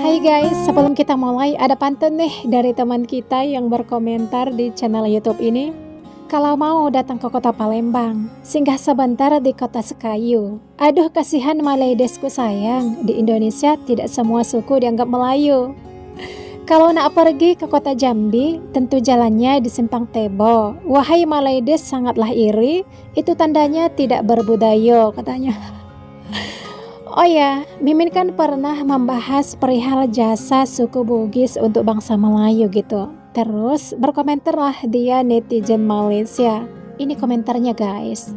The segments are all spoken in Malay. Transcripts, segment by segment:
Hai guys, sebelum kita mulai ada pantun nih dari teman kita yang berkomentar di channel YouTube ini. Kalau mau datang ke kota Palembang, singgah sebentar di kota Sekayu. Aduh kasihan Malaydesku sayang, di Indonesia tidak semua suku dianggap Melayu. Kalau nak pergi ke kota Jambi, tentu jalannya di Simpang Tebo. Wahai Malaydes sangatlah iri, itu tandanya tidak berbudaya katanya. Oh ya, Mimin kan pernah membahas perihal jasa suku Bugis untuk bangsa Melayu gitu. Terus berkomentarlah dia netizen Malaysia. Ini komentarnya guys.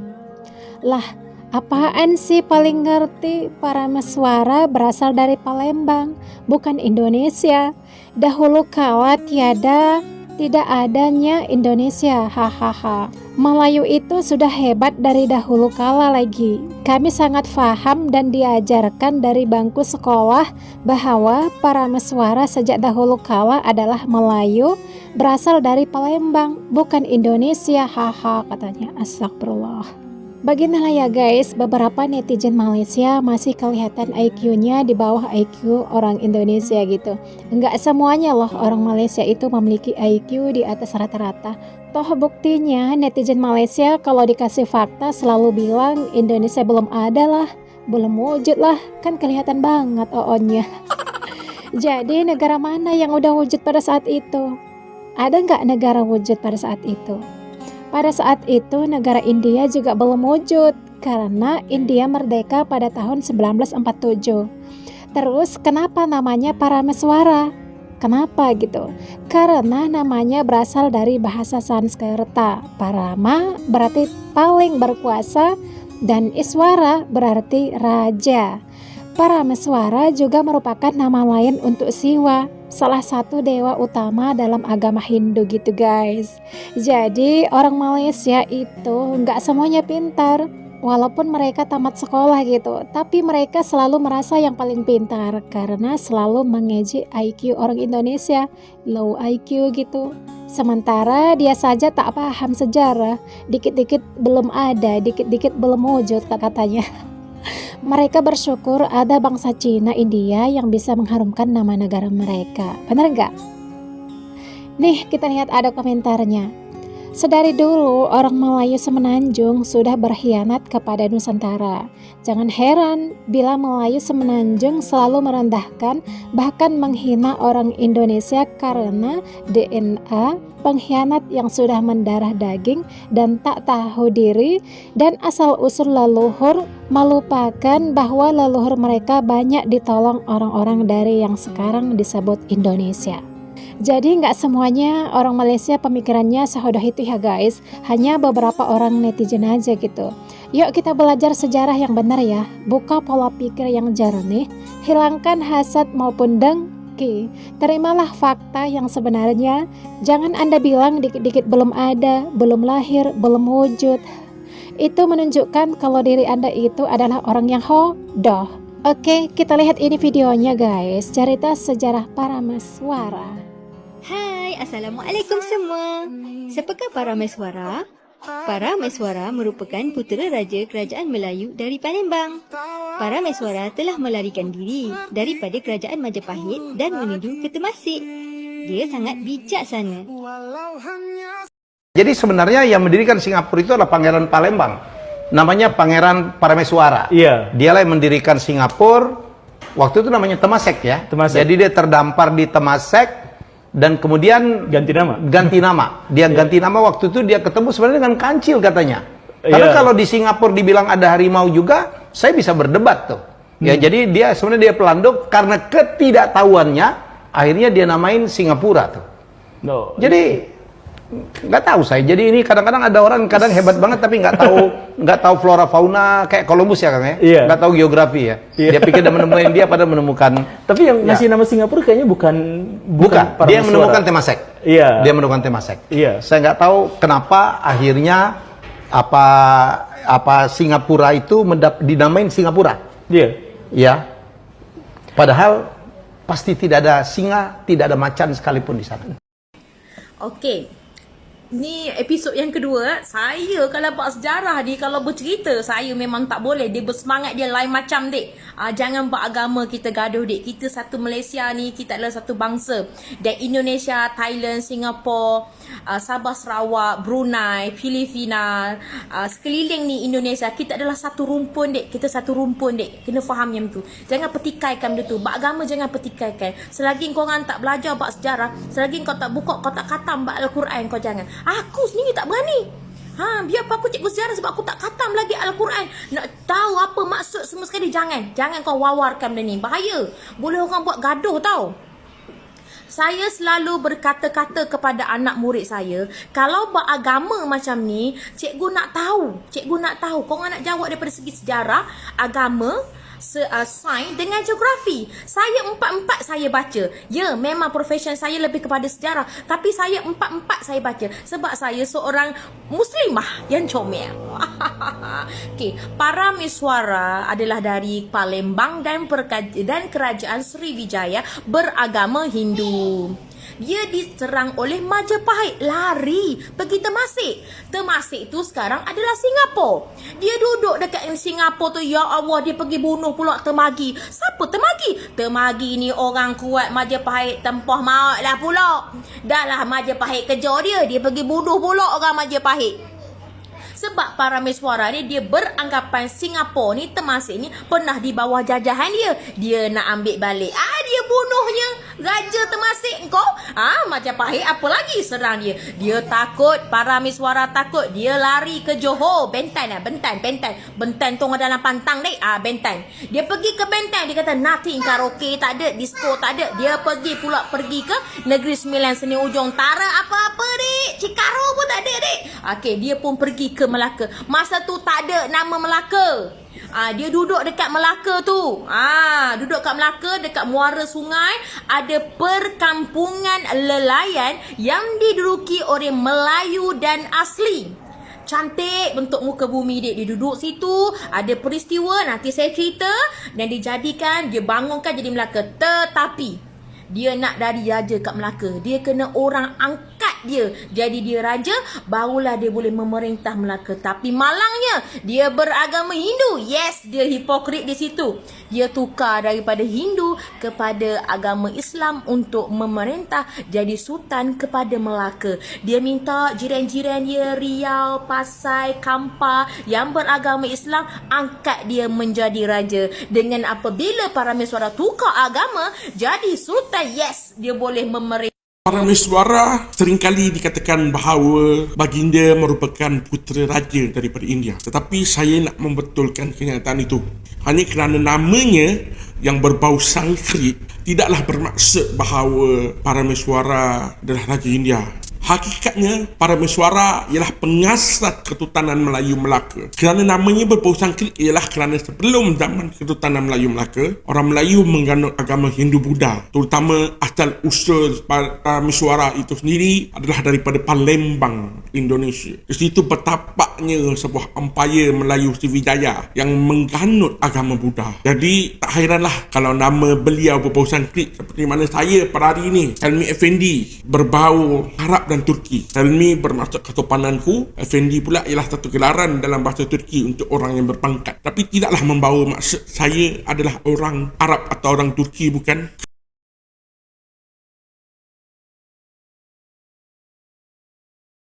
Lah, apaan sih paling ngerti para meswara berasal dari Palembang, bukan Indonesia. Dahulu kala tidak adanya Indonesia, hahaha. Melayu itu sudah hebat dari dahulu kala lagi. Kami sangat paham dan diajarkan dari bangku sekolah bahwa para meswara sejak dahulu kala adalah Melayu, berasal dari Palembang, bukan Indonesia, haha katanya. Astagfirullah. Beginilah ya guys, beberapa netizen Malaysia masih kelihatan IQ-nya di bawah IQ orang Indonesia gitu. Enggak semuanya loh orang Malaysia itu memiliki IQ di atas rata-rata. Toh buktinya netizen Malaysia kalau dikasih fakta selalu bilang Indonesia belum ada lah, belum wujud lah, kan kelihatan banget OO-nya. Jadi negara mana yang udah wujud pada saat itu? Ada nggak negara wujud pada saat itu? Pada saat itu negara India juga belum wujud karena India merdeka pada tahun 1947. Terus kenapa namanya para meswara? Kenapa gitu? Karena namanya berasal dari bahasa Sanskerta. Parama berarti paling berkuasa dan iswara berarti raja. Para meswara juga merupakan nama lain untuk Siwa, salah satu dewa utama dalam agama Hindu gitu guys. Jadi orang Malaysia itu nggak semuanya pintar, walaupun mereka tamat sekolah gitu, tapi mereka selalu merasa yang paling pintar karena selalu mengejek IQ orang Indonesia, low IQ gitu. Sementara dia saja tak paham sejarah, dikit-dikit belum ada, dikit-dikit belum wujud katanya. Mereka bersyukur ada bangsa Cina, India yang bisa mengharumkan nama negara mereka. Benar nggak? Nih kita lihat ada komentarnya. Sedari dulu orang Melayu Semenanjung sudah berkhianat kepada Nusantara. Jangan heran bila Melayu Semenanjung selalu merendahkan bahkan menghina orang Indonesia karena DNA pengkhianat yang sudah mendarah daging dan tak tahu diri dan asal-usul leluhur, melupakan bahwa leluhur mereka banyak ditolong orang-orang dari yang sekarang disebut Indonesia. Jadi nggak semuanya orang Malaysia pemikirannya sehodoh itu ya guys, hanya beberapa orang netizen aja gitu. Yuk kita belajar sejarah yang benar ya, buka pola pikir yang jernih, hilangkan hasad maupun dengki, terimalah fakta yang sebenarnya. Jangan Anda bilang dikit-dikit belum ada, belum lahir, belum wujud. Itu menunjukkan kalau diri Anda itu adalah orang yang hodoh. Oke, kita lihat ini videonya guys, cerita sejarah para meswara. Hai, Assalamualaikum semua. Siapakah para meswara? Para meswara merupakan putera raja kerajaan Melayu dari Palembang. Para meswara telah melarikan diri daripada kerajaan Majapahit dan menuju ke Temasek. Dia sangat bijaksana. Jadi sebenarnya yang mendirikan Singapura itu adalah Pangeran Palembang. Namanya Pangeran Parameswara. Iya. Dialah yang mendirikan Singapura. Waktu itu namanya Temasek ya. Temasek. Jadi dia terdampar di Temasek. Dan kemudian Ganti nama. Dia ganti nama waktu itu dia ketemu sebenarnya dengan kancil katanya. Karena kalau di Singapura dibilang ada harimau juga, saya bisa berdebat tuh. Ya jadi dia sebenarnya dia pelanduk karena ketidaktahuannya, akhirnya dia namain Singapura tuh. No. Jadi nggak tahu saya. Jadi ini kadang-kadang ada orang kadang hebat banget tapi nggak tahu flora fauna kayak Columbus ya Kang ya. Iya. Nggak tahu geografi ya. Dia pikir dia menemukan dia pada menemukan. Tapi yang ngasih nama Singapura kayaknya bukan para Dia meswara. menemukan Temasek. Iya. Dia menemukan Temasek. Iya. Saya nggak tahu kenapa akhirnya apa Singapura itu dinamain Singapura. Iya. Ya. Padahal pasti tidak ada singa, tidak ada macan sekalipun di sana. Okey. ni episod yang kedua. Saya kalau buat sejarah ni, kalau bercerita, saya memang tak boleh. Dia bersemangat dia lain macam dek. Jangan buat agama kita gaduh dek. Kita satu Malaysia ni, kita adalah satu bangsa. Dan Indonesia, Thailand, Singapura, Sabah, Sarawak, Brunei, Filipina, sekeliling ni Indonesia, kita adalah satu rumpun dek. Kita satu rumpun dek. Kena faham yang tu. Jangan petikaikan benda tu. Buat agama jangan petikaikan. Selagi korang tak belajar buat sejarah, selagi kau tak buka, kau tak khatam buat Al-Quran, kau jangan. Aku sendiri tak berani. Biar apa aku cikgu sejarah sebab aku tak khatam lagi Al-Quran. Nak tahu apa maksud semua sekali, jangan. Jangan kau wawarkan benda ni. Bahaya. Boleh orang buat gaduh tau. Saya selalu berkata-kata kepada anak murid saya, kalau beragama macam ni, cikgu nak tahu. Cikgu nak tahu. Korang nak jawab daripada segi sejarah, agama, sains dengan geografi. Saya empat-empat saya baca. Ya, memang profession saya lebih kepada sejarah, tapi saya empat-empat saya baca sebab saya seorang muslimah yang comel. Okey, para miswara adalah dari Palembang dan kerajaan Sriwijaya, beragama Hindu. Dia diserang oleh Majapahit, lari pergi Temasek. Temasek tu sekarang adalah Singapura. Dia duduk dekat Singapura tu, ya Allah, dia pergi bunuh pula Temagi. Siapa Temagi? Temagi ni orang kuat Majapahit, tempah maut lah pula. Dah lah Majapahit kejar dia pergi bunuh pula orang Majapahit. Sebab para miswara ni, dia beranggapan Singapura ni, Temasek ni pernah di bawah jajahan dia. Dia nak ambil balik. Dia bunuhnya Raja Temasek kau. Majapahit apa lagi serang dia. Dia takut, para miswara takut. Dia lari ke Johor. Bentan lah, Bentan tu dalam pantang dek. Bentan. Dia pergi ke Bentan. Dia kata nothing, karaoke tak ada, disco tak ada. Dia pergi ke Negeri Sembilan Seni Ujung. Tara apa-apa dek. Cikaro pun tak ada dek. Okey, dia pun pergi ke Melaka. Masa tu tak ada nama Melaka. Dia duduk dekat Melaka tu. Duduk kat Melaka, dekat muara sungai, ada perkampungan nelayan yang diduduki oleh Melayu dan asli. Cantik bentuk muka bumi dia. Dia duduk situ, ada peristiwa, nanti saya cerita, dan dijadikan, dia bangunkan jadi Melaka. Tetapi dia nak dari raja kat Melaka, dia kena orang angkat dia jadi dia raja, barulah dia boleh memerintah Melaka. Tapi malangnya, dia beragama Hindu. Yes, dia hipokrit di situ. Dia tukar daripada Hindu kepada agama Islam untuk memerintah, jadi sultan kepada Melaka. Dia minta jiran-jiran dia, Riau, Pasai, Kampar yang beragama Islam, angkat dia menjadi raja. Dengan apabila para miswara tukar agama jadi sultan, yes, dia boleh memerintah. Para miswara seringkali dikatakan bahawa baginda merupakan putera raja daripada India. Tetapi saya nak membetulkan kenyataan itu. Hanya kerana namanya yang berbau Sanskrit tidaklah bermaksud bahawa para miswara adalah raja India. Hakikatnya, para miswara ialah pengasas Kesultanan Melayu Melaka. Kerana namanya berbau Sanskrit ialah kerana sebelum zaman Kesultanan Melayu Melaka, orang Melayu menganut agama Hindu-Buddha. Terutama asal-usul para miswara itu sendiri adalah daripada Palembang, Indonesia. Di situ bertapaknya sebuah empayar Melayu Sriwijaya yang menganut agama Buddha. Jadi, tak hairanlah kalau nama beliau berbau Sanskrit seperti mana saya pada hari ini, Helmi Effendi, berbau Arab dan Turki. Helmi bermaksud kesopananku, Effendi pula ialah satu gelaran dalam bahasa Turki untuk orang yang berpangkat. Tapi tidaklah membawa maksud saya adalah orang Arab atau orang Turki, bukan.